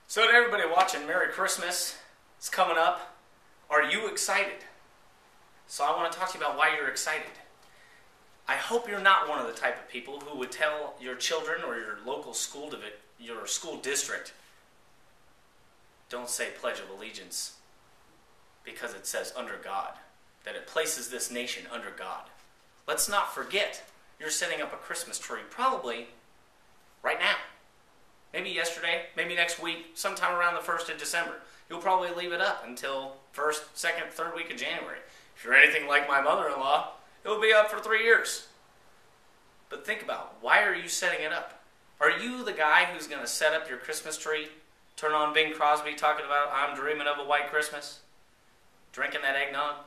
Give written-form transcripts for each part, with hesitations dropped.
So to everybody watching, Merry Christmas. It's coming up. Are you excited? So I want to talk to you about why you're excited. I hope you're not one of the type of people who would tell your children or your local school your school district, don't say Pledge of Allegiance because it says under God, that it places this nation under God. Let's not forget, you're setting up a Christmas tree probably right now. Maybe yesterday, maybe next week, sometime around the 1st of December. You'll probably leave it up until 1st, 2nd, 3rd week of January. If you're anything like my mother-in-law, it will be up for 3 years. But think about, why are you setting it up? Are you the guy who's going to set up your Christmas tree, turn on Bing Crosby talking about I'm dreaming of a white Christmas, drinking that eggnog,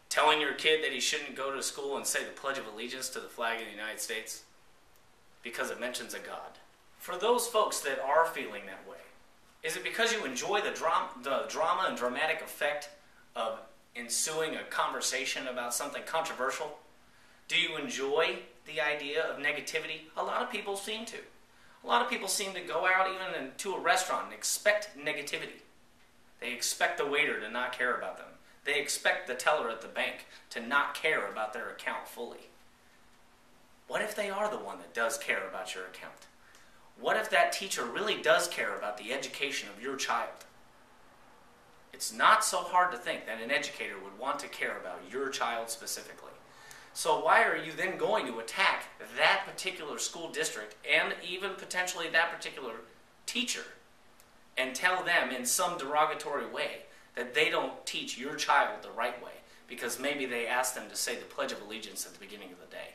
telling your kid that he shouldn't go to school and say the Pledge of Allegiance to the flag of the United States because it mentions a God? For those folks that are feeling that way, is it because you enjoy the drama and dramatic effect of ensuing a conversation about something controversial? Do you enjoy the idea of negativity? A lot of people seem to. A lot of people seem to go out even into a restaurant and expect negativity. They expect the waiter to not care about them. They expect the teller at the bank to not care about their account fully. What if they are the one that does care about your account? What if that teacher really does care about the education of your child? It's not so hard to think that an educator would want to care about your child specifically. So why are you then going to attack that particular school district and even potentially that particular teacher and tell them in some derogatory way that they don't teach your child the right way because maybe they asked them to say the Pledge of Allegiance at the beginning of the day?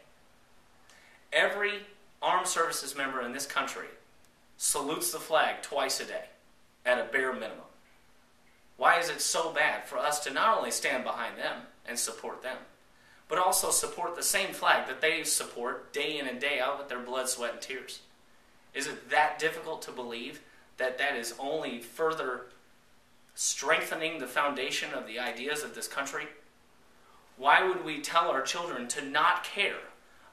Every armed services member in this country salutes the flag twice a day at a bare minimum. Why is it so bad for us to not only stand behind them and support them, but also support the same flag that they support day in and day out with their blood, sweat, and tears? Is it that difficult to believe that that is only further strengthening the foundation of the ideas of this country? Why would we tell our children to not care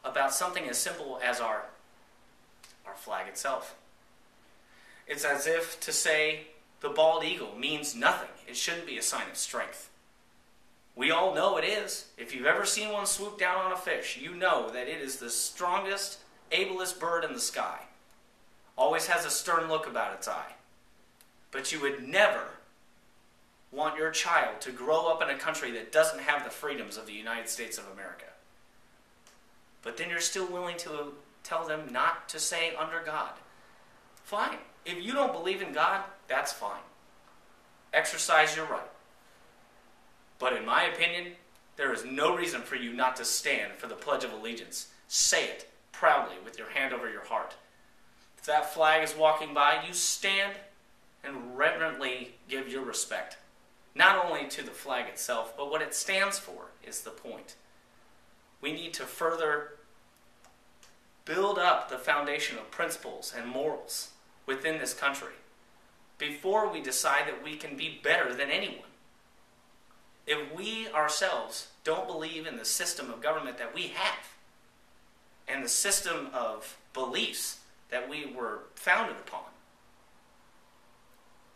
about something as simple as our flag itself? It's as if to say the bald eagle means nothing. It shouldn't be a sign of strength. We all know it is. If you've ever seen one swoop down on a fish, you know that it is the strongest, ablest bird in the sky. Always has a stern look about its eye. But you would never want your child to grow up in a country that doesn't have the freedoms of the United States of America. But then you're still willing to tell them not to say under God. Fine. If you don't believe in God, that's fine. Exercise your right. But in my opinion, there is no reason for you not to stand for the Pledge of Allegiance. Say it proudly with your hand over your heart. If that flag is walking by, you stand and reverently give your respect. Not only to the flag itself, but what it stands for is the point. We need to further build up the foundation of principles and morals within this country before we decide that we can be better than anyone. If we ourselves don't believe in the system of government that we have and the system of beliefs that we were founded upon,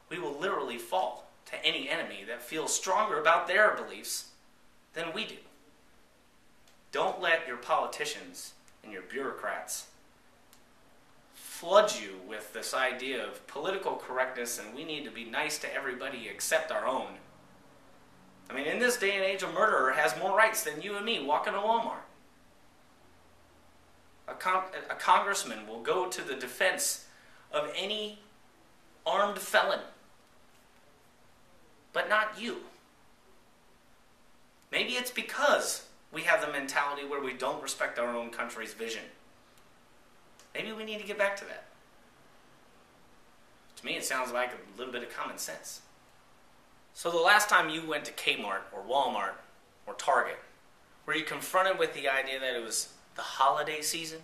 we will literally fall to any enemy that feels stronger about their beliefs than we do. Don't let your politicians and your bureaucrats flood you with this idea of political correctness and we need to be nice to everybody except our own. I mean, in this day and age, a murderer has more rights than you and me walking to Walmart. A congressman will go to the defense of any armed felon, but not you. Maybe it's because we have the mentality where we don't respect our own country's vision. Maybe we need to get back to that. To me, it sounds like a little bit of common sense. So the last time you went to Kmart or Walmart or Target, were you confronted with the idea that it was the holiday season?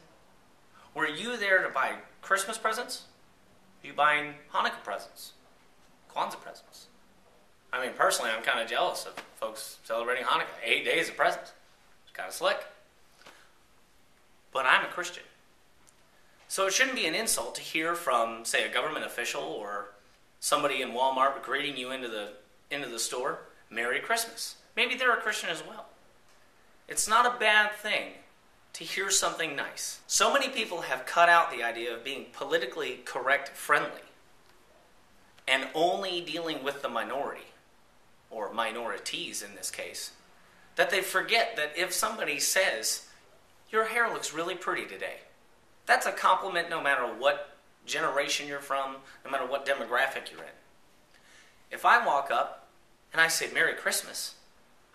Were you there to buy Christmas presents? Were you buying Hanukkah presents? Kwanzaa presents? I mean, personally, I'm kind of jealous of folks celebrating Hanukkah. 8 days of presents. It's kind of slick. But I'm a Christian. So it shouldn't be an insult to hear from, say, a government official or somebody in Walmart greeting you into the store, Merry Christmas. Maybe they're a Christian as well. It's not a bad thing to hear something nice. So many people have cut out the idea of being politically correct friendly and only dealing with the minority, or minorities in this case, that they forget that if somebody says, your hair looks really pretty today, that's a compliment no matter what generation you're from, no matter what demographic you're in. If I walk up and I say Merry Christmas,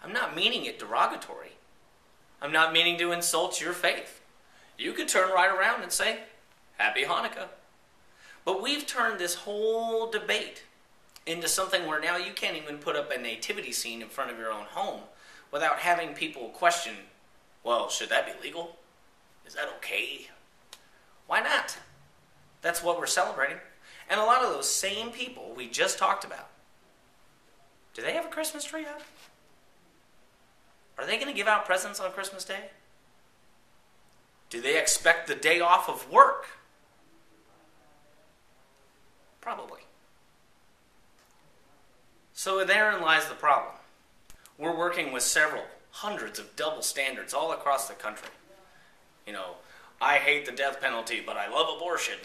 I'm not meaning it derogatory. I'm not meaning to insult your faith. You could turn right around and say, Happy Hanukkah. But we've turned this whole debate into something where now you can't even put up a nativity scene in front of your own home without having people question, well, should that be legal? Is that okay? Why not? That's what we're celebrating. And a lot of those same people we just talked about, do they have a Christmas tree up? Are they going to give out presents on Christmas Day? Do they expect the day off of work? Probably. So therein lies the problem. We're working with several hundreds of double standards all across the country. You know, I hate the death penalty, but I love abortion.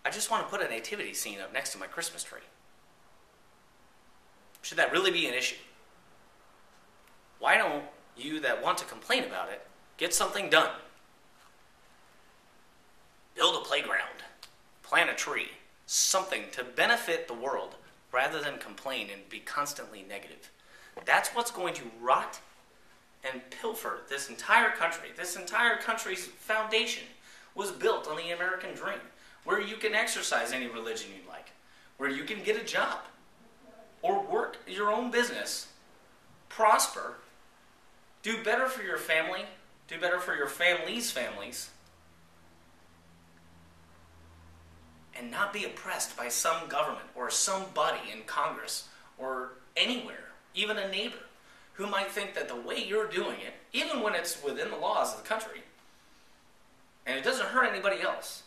I just want to put a nativity scene up next to my Christmas tree. Should that really be an issue? Why don't you that want to complain about it get something done? Build a playground, plant a tree, something to benefit the world rather than complain and be constantly negative. That's what's going to rot and pilfer this entire country. This entire country's foundation was built on the American dream, where you can exercise any religion you like, where you can get a job or work your own business, prosper, do better for your family, do better for your family's families, and not be oppressed by some government or somebody in Congress or anywhere, even a neighbor, who might think that the way you're doing it, even when it's within the laws of the country, and it doesn't hurt anybody else,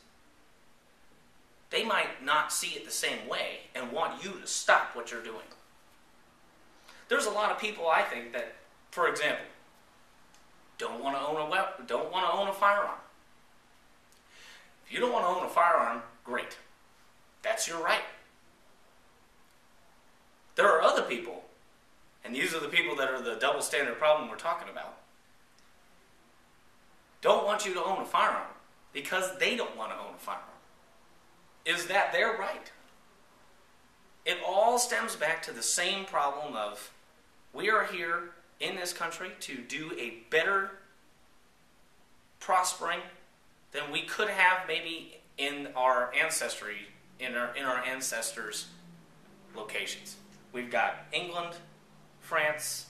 they might not see it the same way and want you to stop what you're doing. There's a lot of people, I think, that, for example, don't want to own a weapon, don't want to own a firearm. If you don't want to own a firearm, great. That's your right. There are other people, and these are the people that are the double standard problem we're talking about, don't want you to own a firearm because they don't want to own a firearm. Is that their right? It all stems back to the same problem of we are here in this country to do a better prospering than we could have maybe in our ancestry, in our ancestors' locations. We've got England, France,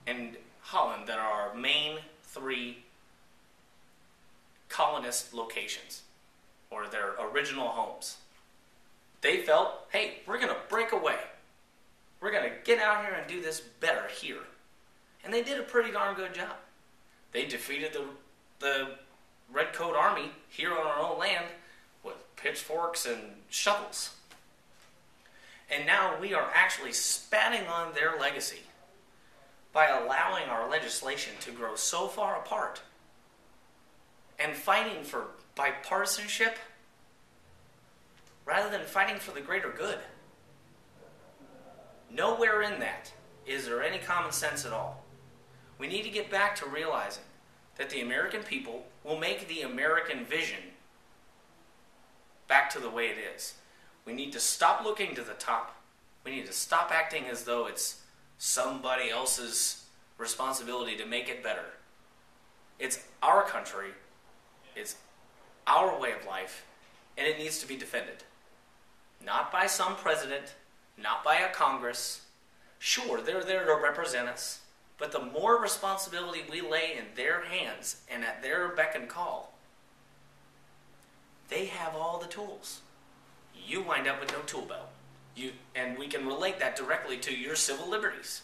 and Holland that are our main three colonist locations, or their original homes. They felt, hey, we're going to break away. We're going to get out here and do this better here. And they did a pretty darn good job. They defeated the Redcoat Army here on our own land with pitchforks and shovels. And now we are actually spatting on their legacy by allowing our legislation to grow so far apart and fighting for bipartisanship rather than fighting for the greater good. Nowhere in that is there any common sense at all. We need to get back to realizing that the American people will make the American vision back to the way it is. We need to stop looking to the top. We need to stop acting as though it's somebody else's responsibility to make it better. It's our country. It's our way of life, and it needs to be defended. Not by some president, not by a Congress. Sure, they're there to represent us, but the more responsibility we lay in their hands and at their beck and call, they have all the tools. You wind up with no tool belt. And we can relate that directly to your civil liberties.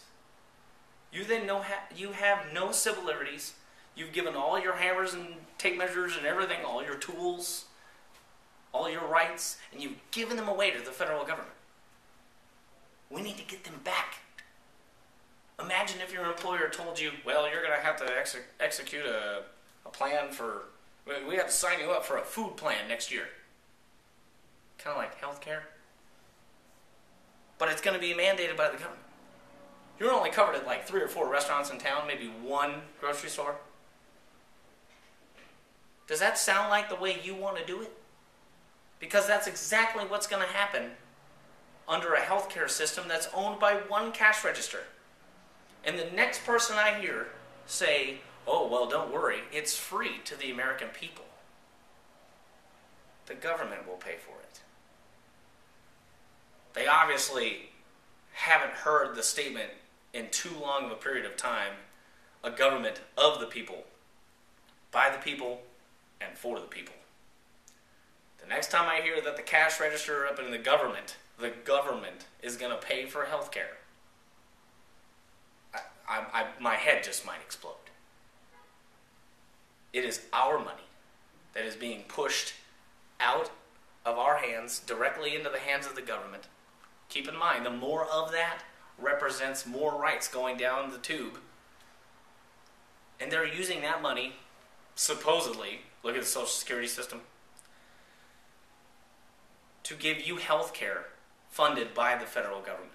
You then you have no civil liberties. You've given all your hammers and tape measures and everything, all your tools, all your rights, and you've given them away to the federal government. We need to get them back. Imagine if your employer told you, well, you're going to have to execute a plan for, we have to sign you up for a food plan next year. Kind of like healthcare. But it's going to be mandated by the government. You're only covered at like 3 or 4 restaurants in town, maybe 1 grocery store. Does that sound like the way you want to do it? Because that's exactly what's going to happen under a healthcare system that's owned by 1 cash register. And the next person I hear say, oh, well, don't worry, it's free to the American people. The government will pay for it. They obviously haven't heard the statement in too long of a period of time, a government of the people, by the people, and for the people. The next time I hear that the cash register up in the government is going to pay for health care, my head just might explode. It is our money that is being pushed out of our hands directly into the hands of the government. Keep in mind, the more of that represents more rights going down the tube. And they're using that money, supposedly, look at the Social Security system, to give you health care funded by the federal government.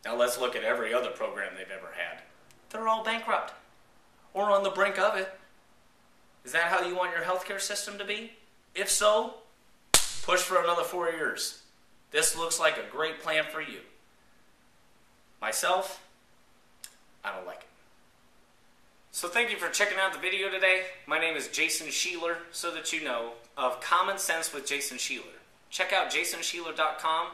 Now let's look at every other program they've ever had. They're all bankrupt or on the brink of it. Is that how you want your healthcare system to be? If so, push for another 4 years. This looks like a great plan for you. Myself, I don't like it. So thank you for checking out the video today. My name is Jason Sheeler, so that you know, of Common Sense with Jason Sheeler. Check out jasonsheeler.com.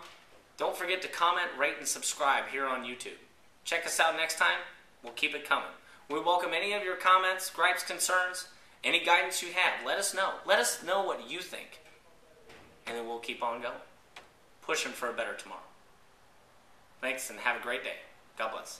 Don't forget to comment, rate, and subscribe here on YouTube. Check us out next time. We'll keep it coming. We welcome any of your comments, gripes, concerns, any guidance you have. Let us know. Let us know what you think. And then we'll keep on going. Pushing for a better tomorrow. Thanks and have a great day. God bless.